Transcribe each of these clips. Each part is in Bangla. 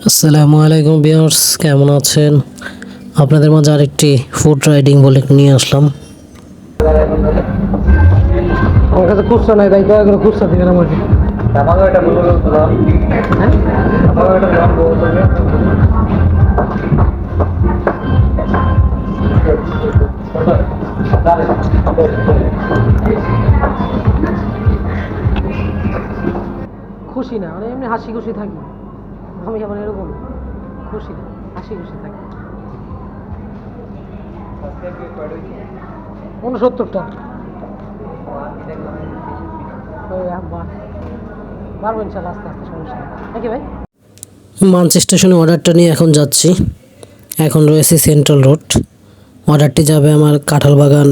আসসালামু আলাইকুম ভিউয়ার্স, কেমন আছেন? আপনাদের মাঝে আরেকটি ফুড রাইডিং বলে নিয়ে আসলাম। আমার কাছে খুচরা নাই, তাই দয়া করে খুচরা দিবেন আমাকে। আমাকে এটা বলবো তো, হ্যাঁ আমাকে এটা বলবো তো। খুশি না মানে এমনি হাসি খুশি থাকি আমি, যেমন এরকম খুশি না, হাসি খুশি থাকি। 69টা পারবো ইনশাল্লাহ, আস্তে আস্তে, সমস্যা নেই। নাকি ভাই? মাঞ্চ স্টেশনে অর্ডারটা নিয়ে এখন যাচ্ছি। এখন রয়েছে সেন্ট্রাল রোড। অর্ডারটি যাবে আমার কাঁঠাল বাগান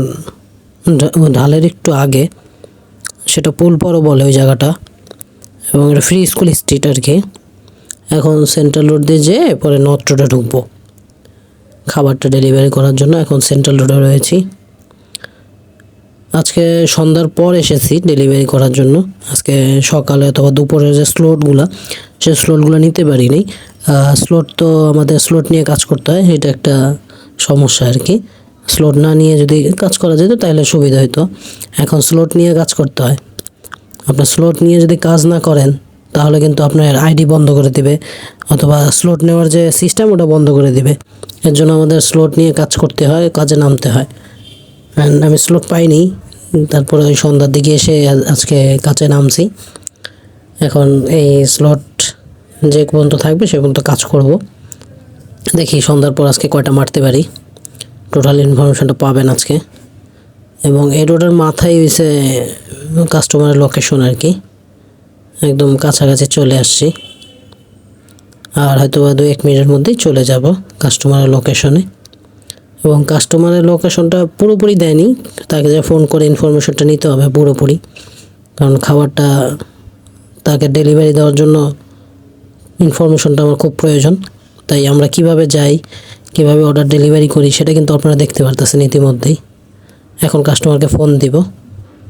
ঢালের একটু আগে, সেটা পুলপাড়ও বলে ওই জায়গাটা, এবং এটা ফ্রি স্কুল স্ট্রিট আর কি। এখন সেন্ট্রাল রোড দিয়ে যেয়ে পরে নর্থ রোডে ঢুকবো খাবারটা ডেলিভারি করার জন্য। এখন সেন্ট্রাল রোডে রয়েছি। আজকে সন্ধ্যার পর এসেছি ডেলিভারি করার জন্য। আজকে সকালে অথবা দুপুরের যে স্লটগুলো, সেই স্লটগুলো নিতে পারিনি। স্লট তো আমাদের স্লট নিয়ে কাজ করতে হয়, এটা একটা সমস্যা আর কি। স্লট না নিয়ে যদি কাজ করা যেত তাহলে সুবিধা হতো। এখন স্লট নিয়ে কাজ করতে হয়। আপনার স্লট নিয়ে যদি কাজ না করেন তাহলে কিন্তু আপনার আইডি বন্ধ করে দিবে, অথবা স্লট নেওয়ার যে সিস্টেম ওটা বন্ধ করে দিবে। এর জন্য আমাদের স্লট নিয়ে কাজ করতে হয়, কাজে নামতে হয়। অ্যান্ড আমি স্লট পাইনি, তারপরে ওই সন্ধ্যার দিকে এসে আজকে কাজে নামছি। এখন এই স্লট যে পর্যন্ত থাকবে সে পর্যন্ত কাজ করব। দেখি সন্ধ্যার পর আজকে কয়টা মারতে পারি। টোটাল ইনফরমেশনটা পাবেন আজকে। এবং এই রোডের মাথায় হয়েছে কাস্টমারের লোকেশন আর কি। একদম কাছাকাছি চলে আসছি, আর হয়তো 2-1 মিনিটের মধ্যেই চলে যাব কাস্টমারের লোকেশনে। এবং কাস্টমারের লোকেশনটা পুরোপুরি দেয়নি, তাকে যে ফোন করে ইনফরমেশনটা নিতে হবে পুরোপুরি, কারণ খাবারটা তাকে ডেলিভারি দেওয়ার জন্য ইনফরমেশনটা আমার খুব প্রয়োজন। তাই আমরা কিভাবে যাই, কিভাবে অর্ডার ডেলিভারি করি সেটা কিন্তু আপনারা দেখতে পারতেছেন ইতিমধ্যেই। এখন কাস্টমারকে ফোন দিব,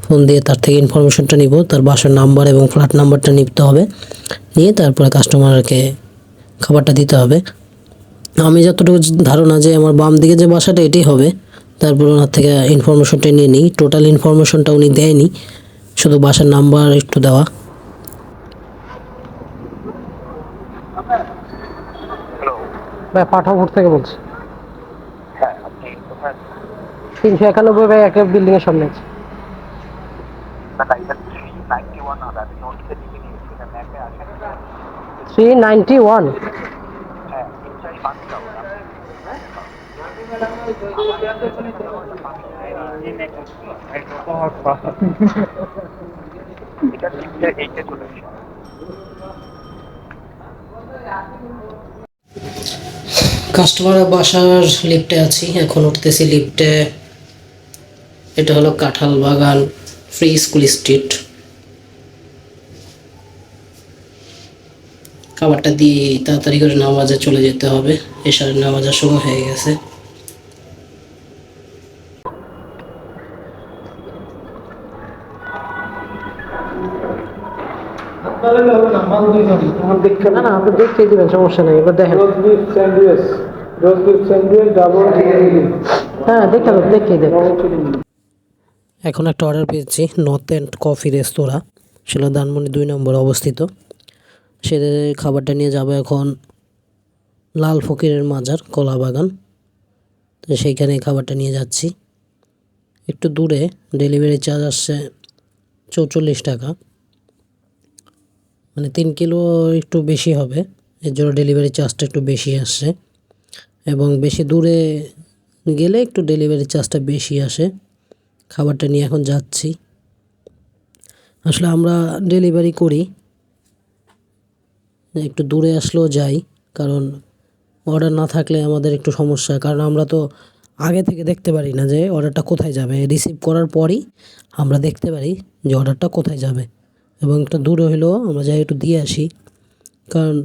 ফোন দিয়ে তার থেকে ইনফরমেশনটা নিব, তার বাসার নাম্বার এবং ফ্ল্যাট নাম্বারটা নিতে হবে, নিয়ে তারপরে কাস্টমারকে খাবারটা দিতে হবে। আমি যতটুকু ধারণা যে আমার বাম দিকে যে বাসাটা এটাই হবে। তারপর ওনার থেকে ইনফরমেশনটা নিয়ে নিই। টোটাল ইনফরমেশনটা উনি দেয়নি, শুধু বাসার নাম্বার একটু দেওয়া। ভাই পাঠাপুর থেকে বলছি। হ্যাঁ, আপনি কোথায়? 391 ভাই, একটা বিল্ডিং এর সামনে আছে। না, এটা 391 হবে। আমি নোটসে লিখে নিয়েছি, না ম্যাপে আসেন। 391। হ্যাঁ, 3-5 টাওয়ার। আপনি ম্যাপে পাবেন। আমার টাওয়ারটা পাবেন না। এটা লিফটে 8-এ চলে এসে। কাস্টমারের বাসার লিফটে আছি, এখন উঠতেছি লিফটে। এটা হলো কাঁঠাল বাগান ফ্রি স্কুল স্ট্রিট। খাবারটা দিয়ে তাড়াতাড়ি করে নামাজে চলে যেতে হবে, এশারের নামাজের সময় হয়ে গেছে। না না, আপনি দেখতেই দিবেন, সমস্যা নেই। এবার দেখেন। হ্যাঁ, দেখতেই দেখ। এখন একটা অর্ডার পেয়েছি নর্থ এন্ড কফি রেস্তোরাঁ, সেটা ধানমন্ডি 2 নম্বরে অবস্থিত। সে খাবারটা নিয়ে যাবে এখন লাল ফকিরের মাজার কলাবাগান। তো সেইখানে খাবারটা নিয়ে যাচ্ছি। একটু দূরে, ডেলিভারি চার্জ আসছে 44 টাকা, মানে 3 কিলো একটু বেশি হবে, এর জন্য ডেলিভারি চার্জটা একটু বেশি আসছে। এবং বেশি দূরে গেলে একটু ডেলিভারি চার্জটা বেশি আসে। খাবারটা নিয়ে এখন যাচ্ছি। আসলে আমরা ডেলিভারি করি, একটু দূরে আসলেও যাই, কারণ অর্ডার না থাকলে আমাদের একটু সমস্যা। কারণ আমরা তো আগে থেকে দেখতে পারি না যে অর্ডারটা কোথায় যাবে। রিসিভ করার পরই আমরা দেখতে পারি যে অর্ডারটা কোথায় যাবে। এবং একটু দূরে হলেও আমরা যাই একটু দিয়ে আসি, কারণ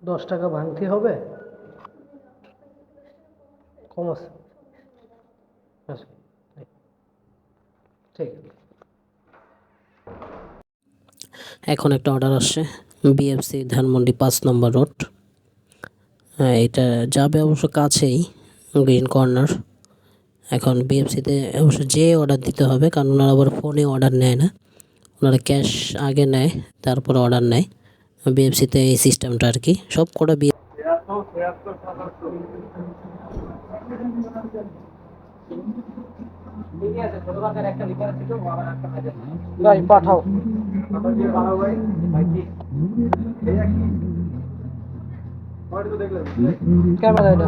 10 টাকা ভাঙতি হবে, কম আছে। আচ্ছা, ঠিক আছে। এখন একটা অর্ডার আসছে বিএফসি ধানমন্ডি 5 নম্বর রোড। হ্যাঁ, এটা যাবে অবশ্য কাছেই, গ্রিন কর্নার। এখন বিএফসিতে অবশ্য যে অর্ডার দিতে হবে, কারণ ওনারা আবার ফোনে অর্ডার নেয় না, ওনারা ক্যাশ আগে নেয় তারপরে অর্ডার নেয়। বিএফসিতে এই সিস্টেমটা আর কি, সব কটা ভাই পাঠাও। ক্যামেরা এটা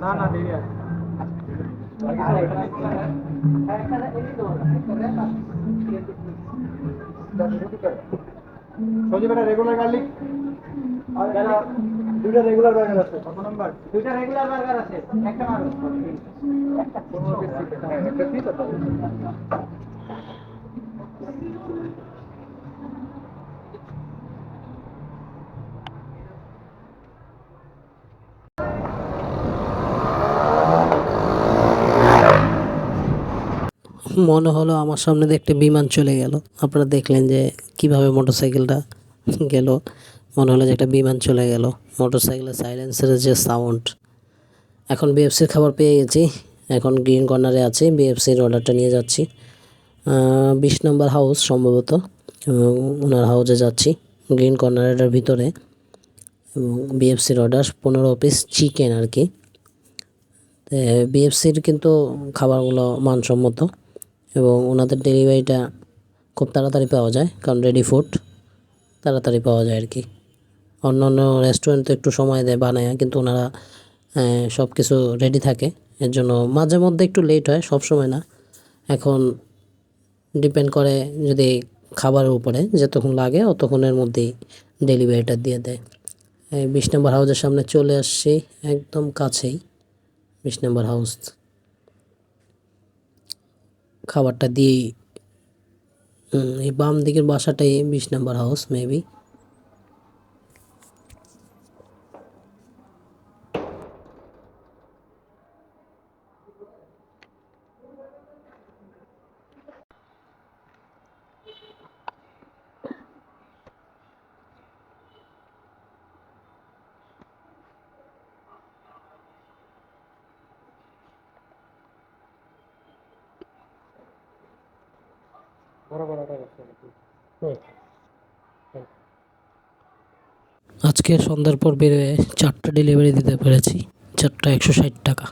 না না দেরি আছে। সঞ্জীব একটা রেগুলার গার্লিক আর দুইটা রেগুলার বার্গার আছে। কত নাম্বার? দুইটা রেগুলার বার্গার আছে, একটা মারো। একটা পিস আছে। মনে হলো আমার সামনে দিয়ে একটা বিমান চলে গেল। আপনারা দেখলেন যে কিভাবে মোটরসাইকেলটা গেল, মনে হলো যে একটা বিমান চলে গেল। মোটরসাইকেলের সাইলেন্সারের যে সাউন্ড। এখন বিএফসির খাবার পেয়ে গেছি, এখন গ্রিন কর্নারে আছি, বিএফসির অর্ডারটা নিয়ে যাচ্ছি 20 নম্বর হাউস সম্ভবত, ওনার হাউসে যাচ্ছি গ্রিন কর্নারের ভিতরে। এবং বিএফসির অর্ডার 15 পিস চিকেন আর কি। বিএফসির কিন্তু খাবারগুলো মানসম্মত এবং ওনাদের ডেলিভারিটা খুব তাড়াতাড়ি পাওয়া যায়, কারণ রেডি ফুড তাড়াতাড়ি পাওয়া যায় আর কি। অন্য অন্য রেস্টুরেন্ট তো একটু সময় দেয় বানায়, কিন্তু ওনারা সব কিছু রেডি থাকে, এর জন্য মাঝে মধ্যে একটু লেট হয়, সব সময় না। এখন ডিপেন্ড করে যদি খাবারের উপরে, যতক্ষণ লাগে অতক্ষণের মধ্যেই ডেলিভারিটা দিয়ে দেয়। 20 নম্বর হাউসের সামনে চলে আসছি, একদম কাছেই 20 নম্বর হাউস। খাবারটা দিয়েই এই বাম দিকের বাসাটাই 20 নম্বর হাউস মেবি। বড় বড় টাকা আছে। আজকে সন্ধ্যার পর বেরোয় 4টা ডেলিভারি দিতে পেরেছি, 4টা 160 টাকা।